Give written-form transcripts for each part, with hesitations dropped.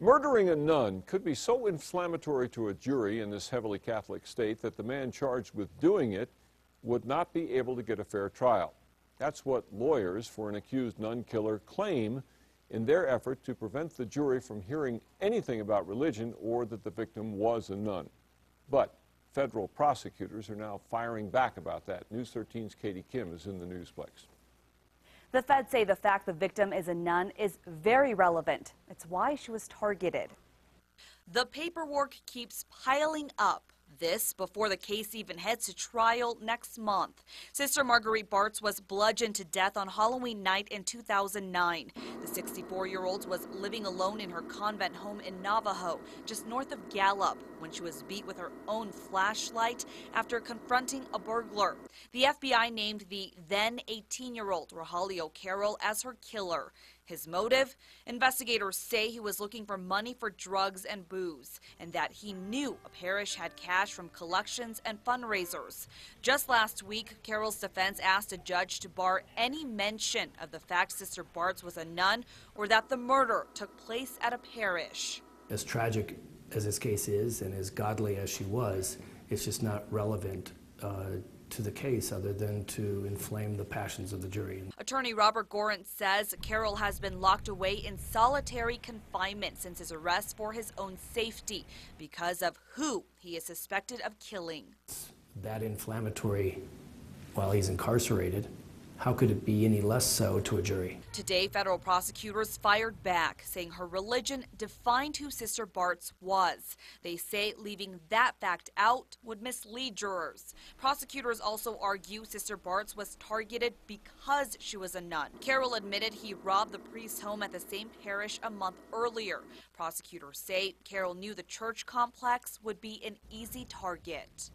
Murdering a nun could be so inflammatory to a jury in this heavily Catholic state that the man charged with doing it would not be able to get a fair trial. That's what lawyers for an accused nun killer claim in their effort to prevent the jury from hearing anything about religion or that the victim was a nun. But federal prosecutors are now firing back about that. News 13's Katie Kim is in the Newsplex. The feds say the fact the victim is a nun is very relevant. It's why she was targeted. The paperwork keeps piling up. This before the case even heads to trial next month. Sister Marguerite Bartz was bludgeoned to death on Halloween night in 2009. The 64-year-old was living alone in her convent home in Navajo, just north of Gallup, when she was beat with her own flashlight after confronting a burglar. The FBI named the then 18-year-old Reehahlio Carroll as her killer. His motive? Investigators say he was looking for money for drugs and booze, and that he knew a parish had cash from collections and fundraisers. Just last week, Carroll's defense asked a judge to bar any mention of the fact Sister Bartz was a nun or that the murder took place at a parish. As tragic as this case is and as godly as she was, it's just not relevant to the case other than to inflame the passions of the jury. Attorney Robert Gorant says Carroll has been locked away in solitary confinement since his arrest for his own safety because of who he is suspected of killing. That inflammatory while he's incarcerated. How could it be any less so to a jury? Today, federal prosecutors fired back, saying her religion defined who Sister Bartz was. They say leaving that fact out would mislead jurors. Prosecutors also argue Sister Bartz was targeted because she was a nun. Carroll admitted he robbed the priest's home at the same parish a month earlier. Prosecutors say Carroll knew the church complex would be an easy target.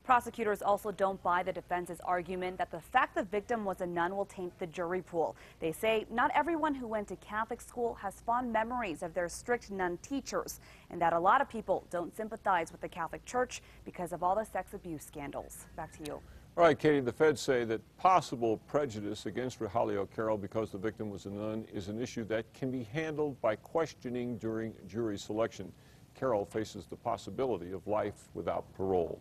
Prosecutors also don't buy the defense's argument that the fact the victim was a nun will taint the jury pool. They say not everyone who went to Catholic school has fond memories of their strict nun teachers, and that a lot of people don't sympathize with the Catholic Church because of all the sex abuse scandals. Back to you. All right, Katie, the feds say that possible prejudice against Reehahlio Carroll because the victim was a nun is an issue that can be handled by questioning during jury selection. Carroll faces the possibility of life without parole.